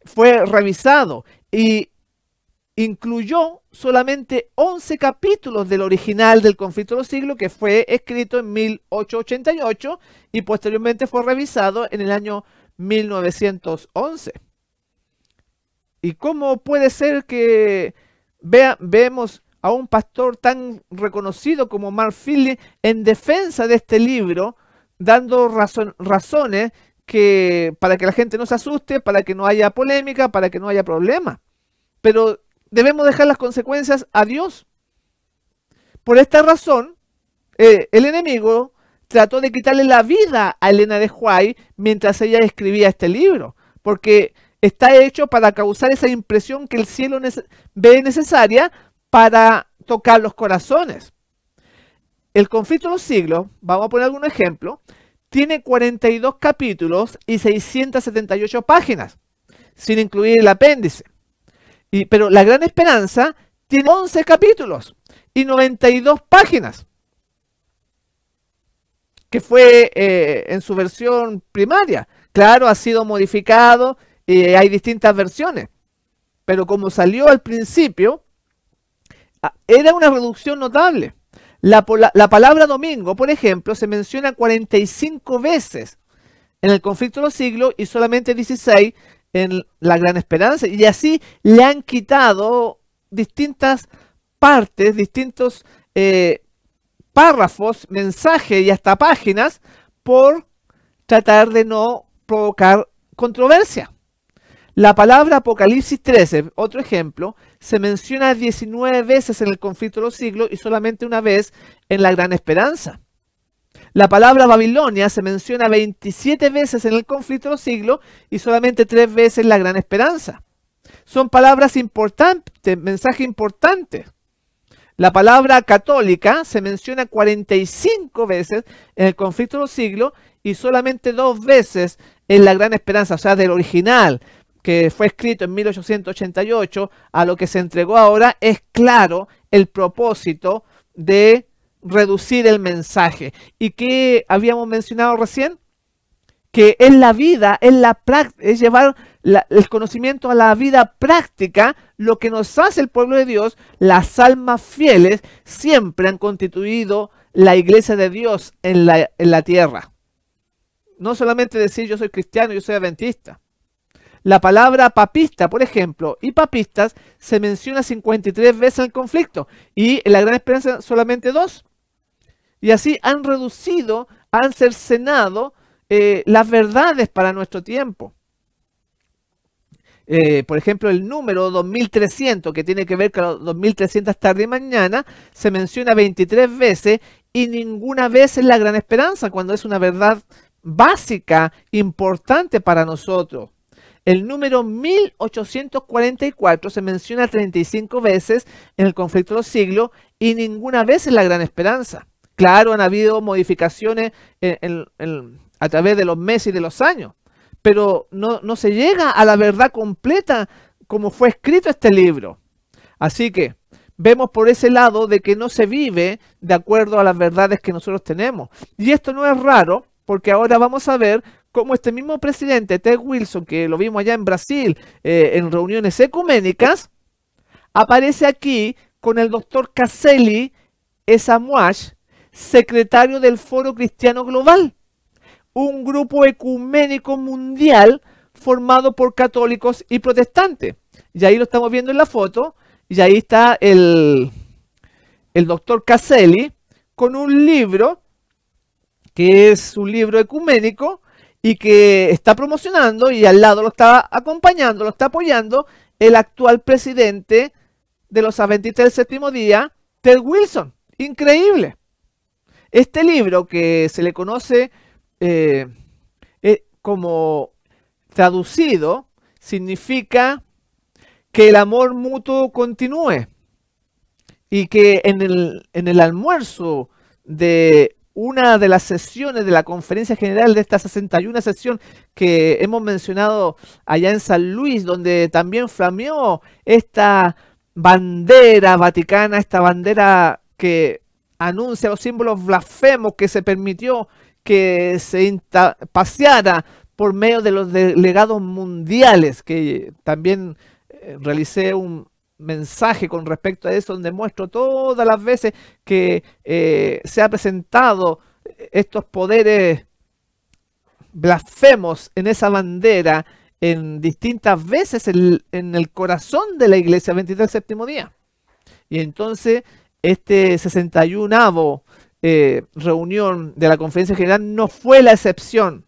Speaker 1: Fue revisado y incluyó solamente 11 capítulos del original del Conflicto de los Siglos, que fue escrito en 1888 y posteriormente fue revisado en el año 1911. ¿Y cómo puede ser que vemos a un pastor tan reconocido como Mark Finley en defensa de este libro, dando razones para que la gente no se asuste, para que no haya polémica, para que no haya problema? Pero debemos dejar las consecuencias a Dios. Por esta razón, el enemigo trató de quitarle la vida a Elena de White mientras ella escribía este libro, porque está hecho para causar esa impresión que el cielo ve necesaria para tocar los corazones. El Conflicto de los Siglos, vamos a poner algún ejemplo, tiene 42 capítulos y 678 páginas, sin incluir el apéndice. Pero La Gran Esperanza tiene 11 capítulos y 92 páginas, que fue en su versión primaria. Claro, ha sido modificado y hay distintas versiones, pero como salió al principio, era una reducción notable. La palabra domingo, por ejemplo, se menciona 45 veces en el Conflicto de los Siglos y solamente 16 en La Gran Esperanza, y así le han quitado distintas partes, distintos párrafos, mensajes y hasta páginas por tratar de no provocar controversia. La palabra Apocalipsis 13, otro ejemplo, se menciona 19 veces en el conflicto de los siglos y solamente una vez en la gran esperanza. La palabra Babilonia se menciona 27 veces en el conflicto de los siglos y solamente 3 veces en la gran esperanza. Son palabras importantes, mensajes importantes. La palabra católica se menciona 45 veces en el conflicto de los siglos y solamente 2 veces en la gran esperanza, o sea, del original, que fue escrito en 1888, a lo que se entregó ahora, es claro el propósito de reducir el mensaje. ¿Y qué habíamos mencionado recién? Que en la vida, es llevar el conocimiento a la vida práctica, lo que nos hace el pueblo de Dios. Las almas fieles siempre han constituido la iglesia de Dios en la tierra. No solamente decir yo soy cristiano, yo soy adventista. La palabra papista, por ejemplo, y papistas se menciona 53 veces en el conflicto y en la gran esperanza solamente 2. Y así han reducido, han cercenado las verdades para nuestro tiempo. Por ejemplo, el número 2300, que tiene que ver con los 2300 tarde y mañana, se menciona 23 veces y ninguna vez en la gran esperanza, cuando es una verdad básica, importante para nosotros. El número 1844 se menciona 35 veces en el conflicto de los siglos y ninguna vez en la gran esperanza. Claro, han habido modificaciones a través de los meses y de los años, pero no se llega a la verdad completa como fue escrito este libro. Así que vemos por ese lado de que no se vive de acuerdo a las verdades que nosotros tenemos. Y esto no es raro, porque ahora vamos a ver cómo este mismo presidente, Ted Wilson, que lo vimos allá en Brasil, en reuniones ecuménicas, aparece aquí con el doctor Caselli Esamuach, secretario del Foro Cristiano Global, un grupo ecuménico mundial formado por católicos y protestantes. Y ahí lo estamos viendo en la foto, y ahí está el doctor Caselli con un libro, que es un libro ecuménico, y que está promocionando, y al lado lo está acompañando, lo está apoyando el actual presidente de los Adventistas del Séptimo Día, Ted Wilson. Increíble. Este libro, que se le conoce como traducido, significa que el amor mutuo continúe, y que en el almuerzo de una de las sesiones de la conferencia general de esta 61 sesión que hemos mencionado allá en San Luis, donde también flameó esta bandera vaticana, esta bandera que anuncia los símbolos blasfemos, que se permitió que se paseara por medio de los delegados mundiales, que también realicé un mensaje con respecto a eso, donde muestro todas las veces que se ha presentado estos poderes blasfemos en esa bandera en distintas veces en el corazón de la iglesia Adventista del Séptimo Día. Y entonces este 61º reunión de la conferencia general no fue la excepción.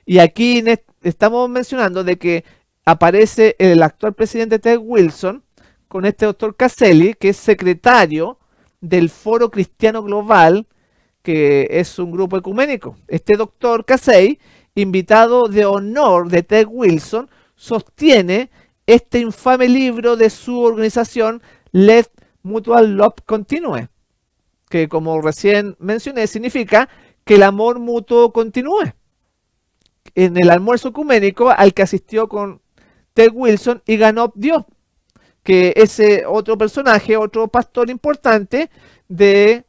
Speaker 1: Y aquí estamos mencionando de que aparece el actual presidente Ted Wilson con este doctor Caselli, que es secretario del Foro Cristiano Global, que es un grupo ecuménico. Este doctor Caselli, invitado de honor de Ted Wilson, sostiene este infame libro de su organización, Let Mutual Love Continue, que, como recién mencioné, significa que el amor mutuo continúe. En el almuerzo ecuménico al que asistió con Ted Wilson y Ganop Diop, que ese otro personaje, otro pastor importante de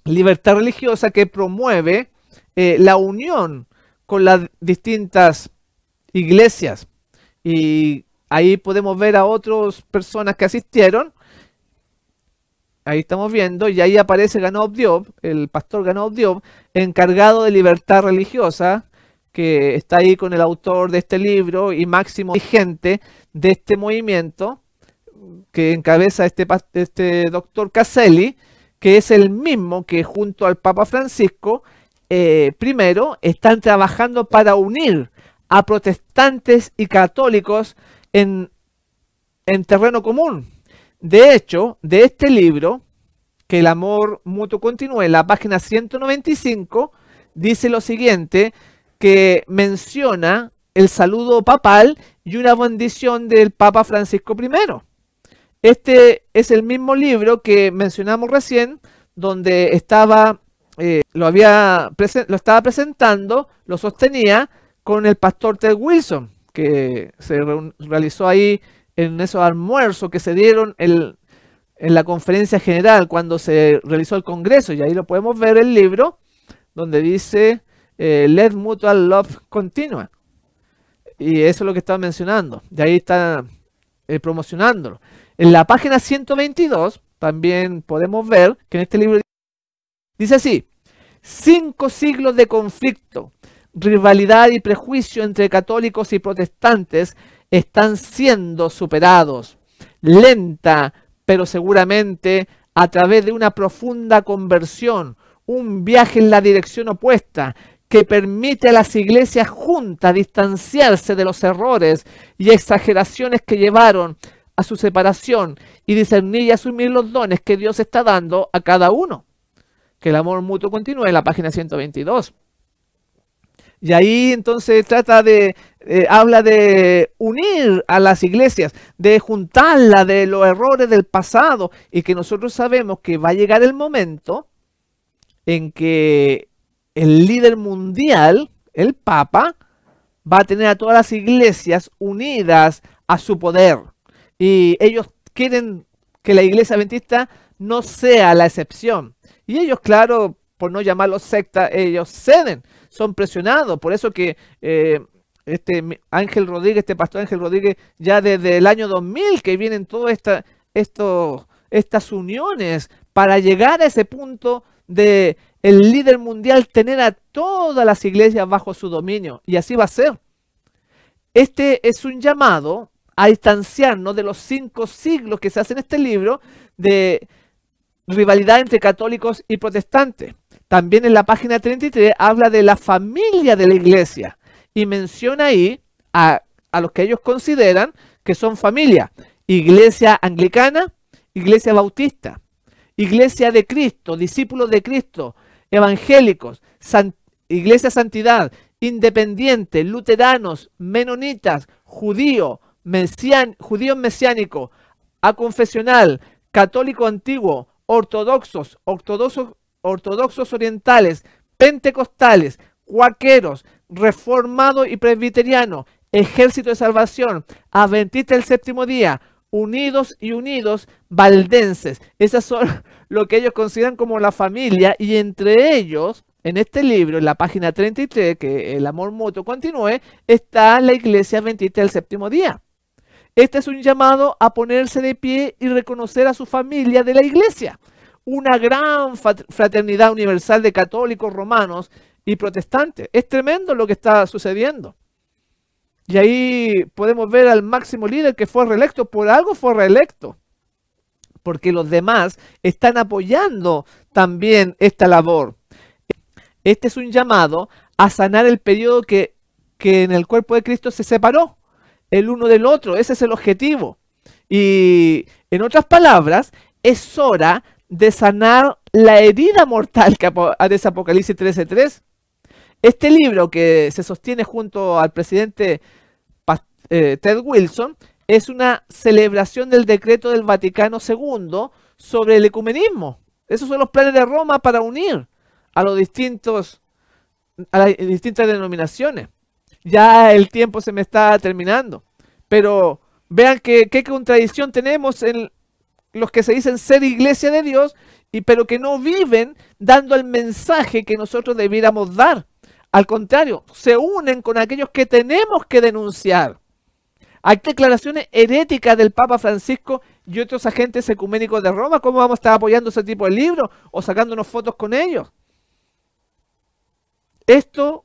Speaker 1: libertad religiosa, que promueve la unión con las distintas iglesias. Y ahí podemos ver a otras personas que asistieron. Ahí estamos viendo, y ahí aparece Ganop Diop, el pastor Ganop Diop, encargado de libertad religiosa, que está ahí con el autor de este libro y máximo dirigente de este movimiento, que encabeza este doctor Caselli, que es el mismo que junto al Papa Francisco primero están trabajando para unir a protestantes y católicos en terreno común. De hecho, de este libro, Que el amor mutuo continúe, en la página 195, dice lo siguiente, que menciona el saludo papal y una bendición del Papa Francisco I. Este es el mismo libro que mencionamos recién, donde estaba, lo estaba presentando, lo sostenía con el pastor Ted Wilson, que se realizó ahí en esos almuerzos que se dieron en la conferencia general cuando se realizó el congreso. Y ahí lo podemos ver el libro, donde dice Let Mutual Love Continue. Y eso es lo que estaba mencionando. De ahí está promocionándolo. En la página 122 también podemos ver que en este libro dice así: 5 siglos de conflicto, rivalidad y prejuicio entre católicos y protestantes están siendo superados, lenta pero seguramente, a través de una profunda conversión, un viaje en la dirección opuesta que permite a las iglesias juntas distanciarse de los errores y exageraciones que llevaron a su separación y discernir y asumir los dones que Dios está dando a cada uno. Que el amor mutuo continúe, en la página 122. Y ahí entonces habla de unir a las iglesias, de juntarlas de los errores del pasado, y que nosotros sabemos que va a llegar el momento en que el líder mundial, el Papa, va a tener a todas las iglesias unidas a su poder. Y ellos quieren que la iglesia adventista no sea la excepción. Y ellos, claro, por no llamarlos secta, ellos ceden, son presionados. Por eso que este pastor Ángel Rodríguez, ya desde el año 2000 que vienen todas estas uniones para llegar a ese punto de el líder mundial tener a todas las iglesias bajo su dominio. Y así va a ser. Este es un llamado a distanciarnos de los 5 siglos que se hace en este libro de rivalidad entre católicos y protestantes. También en la página 33 habla de la familia de la iglesia y menciona ahí a los que ellos consideran que son familia: Iglesia Anglicana, Iglesia Bautista, Iglesia de Cristo, Discípulos de Cristo, Evangélicos, Iglesia Santidad, Independientes, Luteranos, Menonitas, Judíos mesiánicos, Aconfesional, Católico Antiguo, Ortodoxos orientales, Pentecostales, Cuáqueros, Reformados y Presbiterianos, Ejército de Salvación, Adventistas del Séptimo Día, Unidos y Unidos, Valdenses. Esas son lo que ellos consideran como la familia, y entre ellos, en este libro, en la página 33, que el amor mutuo continúe, está la Iglesia Adventista del Séptimo Día. Este es un llamado a ponerse de pie y reconocer a su familia de la iglesia. Una gran fraternidad universal de católicos, romanos y protestantes. Es tremendo lo que está sucediendo. Y ahí podemos ver al máximo líder que fue reelecto. Por algo fue reelecto, porque los demás están apoyando también esta labor. Este es un llamado a sanar el periodo que en el cuerpo de Cristo se separó el uno del otro. Ese es el objetivo. Y en otras palabras, es hora de sanar la herida mortal que aparece Apocalipsis 13:3. Este libro, que se sostiene junto al presidente Ted Wilson, es una celebración del decreto del Vaticano II sobre el ecumenismo. Esos son los planes de Roma para unir a las distintas denominaciones. Ya el tiempo se me está terminando, pero vean qué contradicción tenemos en los que se dicen ser iglesia de Dios, pero que no viven dando el mensaje que nosotros debiéramos dar. Al contrario, se unen con aquellos que tenemos que denunciar. Hay declaraciones heréticas del Papa Francisco y otros agentes ecuménicos de Roma. ¿Cómo vamos a estar apoyando ese tipo de libros o sacándonos fotos con ellos? Esto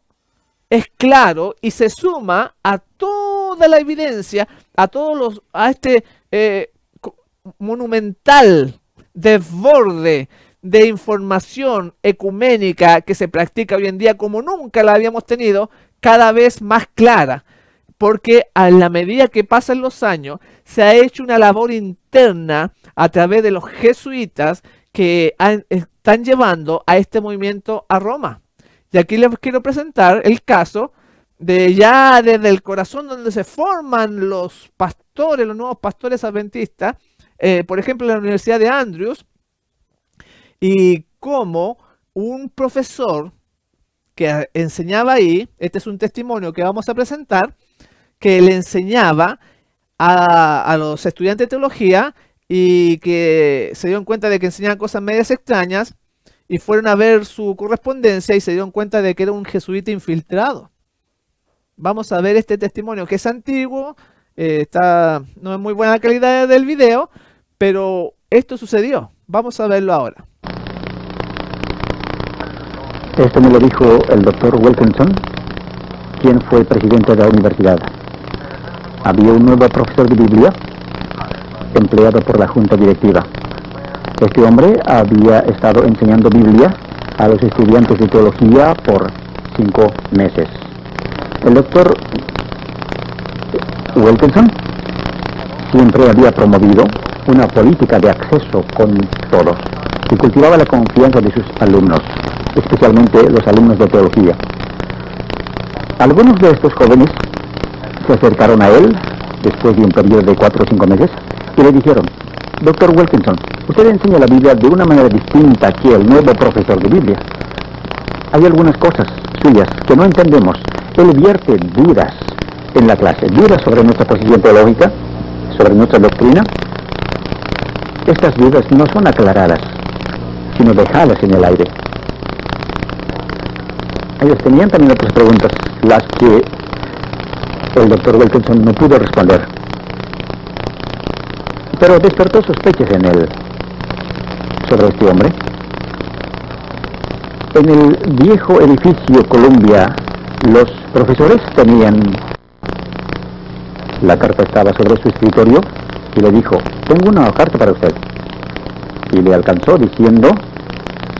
Speaker 1: es claro y se suma a toda la evidencia, a este monumental desborde de información ecuménica que se practica hoy en día como nunca la habíamos tenido, cada vez más clara, porque a la medida que pasan los años se ha hecho una labor interna a través de los jesuitas que están llevando a este movimiento a Roma. Y aquí les quiero presentar el caso de ya desde el corazón donde se forman los pastores, los nuevos pastores adventistas, por ejemplo en la Universidad de Andrews, y como un profesor que enseñaba ahí, este es un testimonio que vamos a presentar, que le enseñaba a los estudiantes de teología y que se dieron cuenta de que enseñaban cosas medias extrañas y fueron a ver su correspondencia y se dieron cuenta de que era un jesuita infiltrado. Vamos a ver este testimonio que es antiguo, no es muy buena calidad del video, pero esto sucedió. Vamos a verlo ahora.
Speaker 3: Esto me lo dijo el doctor Wilkinson, quien fue presidente de la universidad. Había un nuevo profesor de Biblia, empleado por la junta directiva. Este hombre había estado enseñando Biblia a los estudiantes de teología por 5 meses. El doctor Wilkinson siempre había promovido una política de acceso con todos y cultivaba la confianza de sus alumnos, especialmente los alumnos de teología. Algunos de estos jóvenes se acercaron a él después de un periodo de 4 o 5 meses y le dijeron: Doctor Wilkinson, usted enseña la Biblia de una manera distinta que el nuevo profesor de Biblia. Hay algunas cosas suyas que no entendemos. Él vierte dudas en la clase, dudas sobre nuestra posición teológica, sobre nuestra doctrina. Estas dudas no son aclaradas, sino dejadas en el aire. Ellos tenían también otras preguntas, las que el doctor Wilkinson no pudo responder. Pero despertó sospechas en él sobre este hombre. En el viejo edificio Columbia, los profesores tenían... La carta estaba sobre su escritorio y le dijo: tengo una carta para usted. Y le alcanzó diciendo: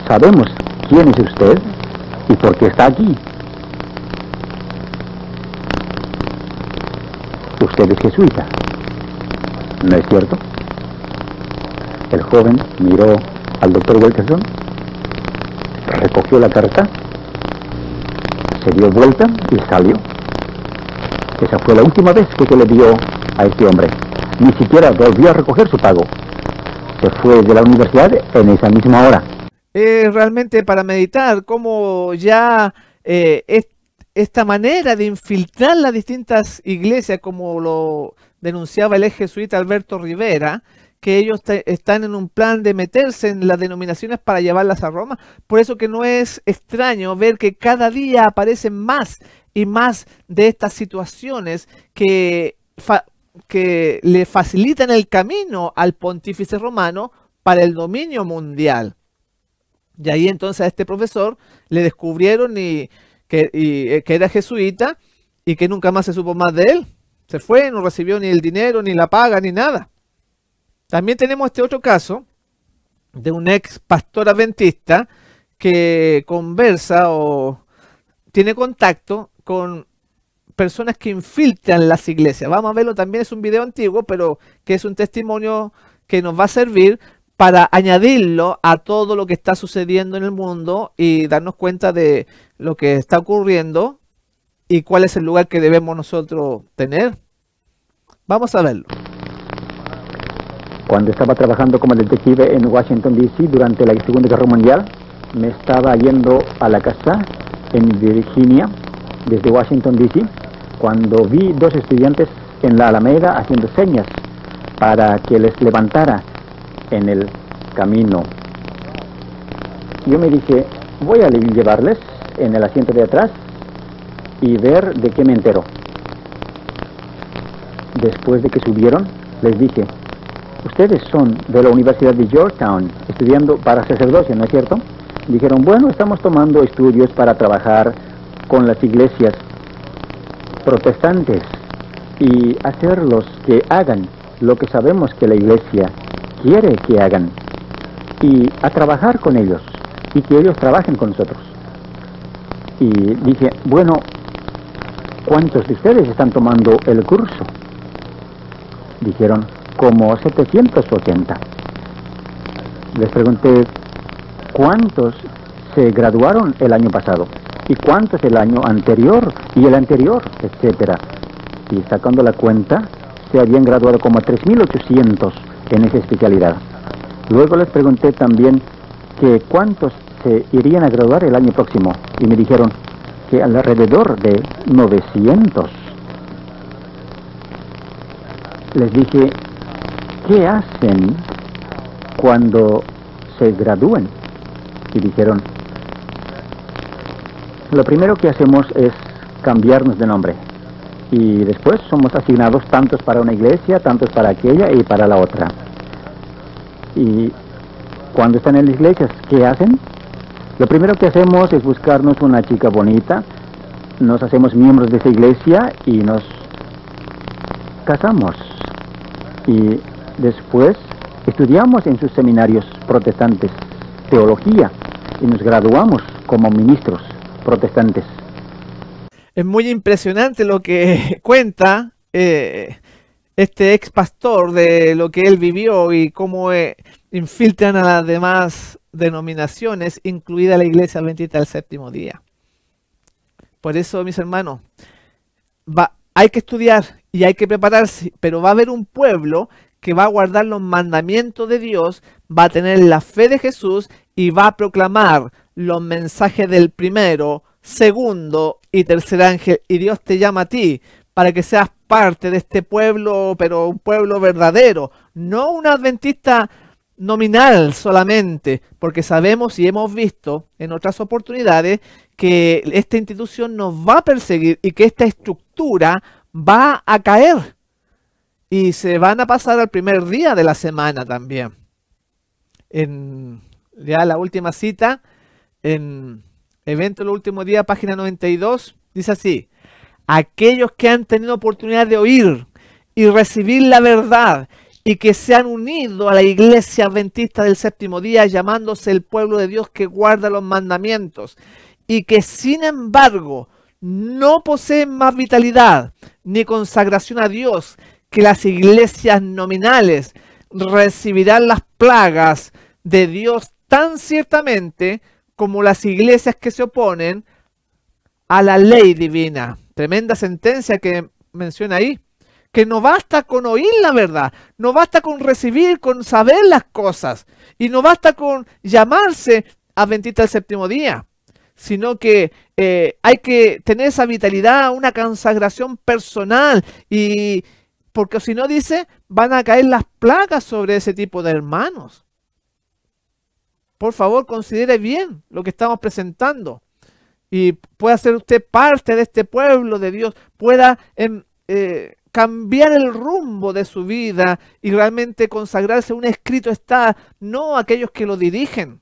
Speaker 3: sabemos quién es usted y por qué está aquí. Usted es jesuita, ¿no es cierto? El joven miró al doctor Wilkinson, recogió la carta, se dio vuelta y salió. Esa fue la última vez que se le vio a este hombre. Ni siquiera volvió a recoger su pago. Se fue de la universidad en esa misma hora.
Speaker 1: Realmente para meditar cómo ya esta manera de infiltrar las distintas iglesias, como lo denunciaba el ex jesuita Alberto Rivera, que ellos están en un plan de meterse en las denominaciones para llevarlas a Roma. Por eso que no es extraño ver que cada día aparecen más y más de estas situaciones que le facilitan el camino al pontífice romano para el dominio mundial. Y ahí entonces a este profesor le descubrieron que era jesuita y que nunca más se supo más de él. Se fue, no recibió ni el dinero, ni la paga, ni nada. También tenemos este otro caso de un ex pastor adventista que conversa o tiene contacto con personas que infiltran las iglesias. Vamos a verlo, también es un video antiguo, pero que es un testimonio que nos va a servir para añadirlo a todo lo que está sucediendo en el mundo y darnos cuenta de lo que está ocurriendo y cuál es el lugar que debemos nosotros tener. Vamos a verlo.
Speaker 3: Cuando estaba trabajando como detective en Washington, D.C. durante la Segunda Guerra Mundial, me estaba yendo a la casa en Virginia, desde Washington, D.C., cuando vi 2 estudiantes en la Alameda haciendo señas para que les levantara en el camino. Yo me dije: voy a llevarles en el asiento de atrás y ver de qué me entero. Después de que subieron, les dije: ustedes son de la Universidad de Georgetown, estudiando para sacerdocio, ¿no es cierto? Dijeron: bueno, estamos tomando estudios para trabajar con las iglesias protestantes y hacerlos que hagan lo que sabemos que la iglesia quiere que hagan. y a trabajar con ellos y que ellos trabajen con nosotros. Y dije, bueno, ¿cuántos de ustedes están tomando el curso? Dijeron, como 780. Les pregunté, ¿cuántos se graduaron el año pasado? ¿Y cuántos el año anterior? Y el anterior, etcétera. Y sacando la cuenta, se habían graduado como 3.800 en esa especialidad. Luego les pregunté también que cuántos se irían a graduar el año próximo. Y me dijeron que alrededor de 900. Les dije, ¿qué hacen cuando se gradúen? Y dijeron, lo primero que hacemos es cambiarnos de nombre. Y después somos asignados tantos para una iglesia, tantos para aquella y para la otra. Y cuando están en las iglesias, ¿qué hacen? Lo primero que hacemos es buscarnos una chica bonita, nos hacemos miembros de esa iglesia y nos casamos. Y después estudiamos en sus seminarios protestantes teología y nos graduamos como ministros protestantes.
Speaker 1: Es muy impresionante lo que cuenta este ex pastor de lo que él vivió y cómo infiltran a las demás denominaciones, incluida la Iglesia Adventista del Séptimo Día. Por eso, mis hermanos, hay que estudiar y hay que prepararse, pero va a haber un pueblo que va a guardar los mandamientos de Dios, va a tener la fe de Jesús y va a proclamar los mensajes del primero, segundo y tercer ángel. Y Dios te llama a ti para que seas parte de este pueblo, pero un pueblo verdadero, no un adventista nominal solamente, porque sabemos y hemos visto en otras oportunidades que esta institución nos va a perseguir y que esta estructura va a caer y se van a pasar al primer día de la semana también. En ya la última cita, en Evento del Último Día, página 92, dice así: aquellos que han tenido oportunidad de oír y recibir la verdad y que se han unido a la Iglesia Adventista del Séptimo Día, llamándose el pueblo de Dios que guarda los mandamientos, y que sin embargo no poseen más vitalidad ni consagración a Dios que las iglesias nominales, recibirán las plagas de Dios tan ciertamente como las iglesias que se oponen a la ley divina. Tremenda sentencia que menciona ahí. Que no basta con oír la verdad, no basta con recibir, con saber las cosas, y no basta con llamarse Adventista del Séptimo Día, sino que hay que tener esa vitalidad, una consagración personal, y porque si no, dice, van a caer las plagas sobre ese tipo de hermanos. Por favor, considere bien lo que estamos presentando y pueda ser usted parte de este pueblo de Dios, pueda cambiar el rumbo de su vida y realmente consagrarse. Un escrito está, no aquellos que lo dirigen.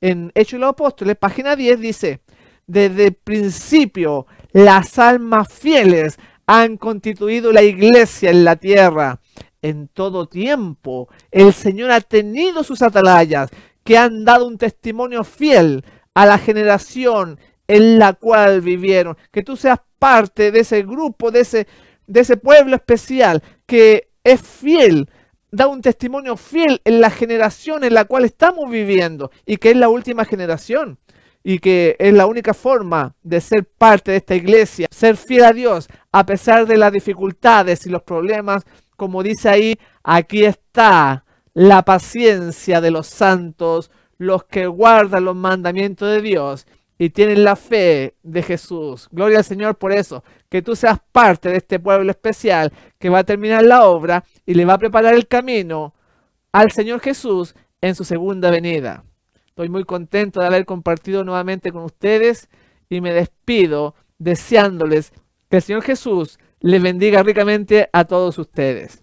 Speaker 1: En Hechos de los Apóstoles, página 10, dice: desde el principio las almas fieles han constituido la iglesia en la tierra. En todo tiempo el Señor ha tenido sus atalayas que han dado un testimonio fiel a la generación en la cual vivieron. Que tú seas parte de ese grupo, de ese pueblo especial que es fiel, da un testimonio fiel en la generación en la cual estamos viviendo y que es la última generación y que es la única forma de ser parte de esta iglesia, ser fiel a Dios a pesar de las dificultades y los problemas. Como dice ahí, aquí está la paciencia de los santos, los que guardan los mandamientos de Dios y tienen la fe de Jesús. Gloria al Señor por eso, que tú seas parte de este pueblo especial que va a terminar la obra y le va a preparar el camino al Señor Jesús en su segunda venida. Estoy muy contento de haber compartido nuevamente con ustedes y me despido deseándoles que el Señor Jesús les bendiga ricamente a todos ustedes.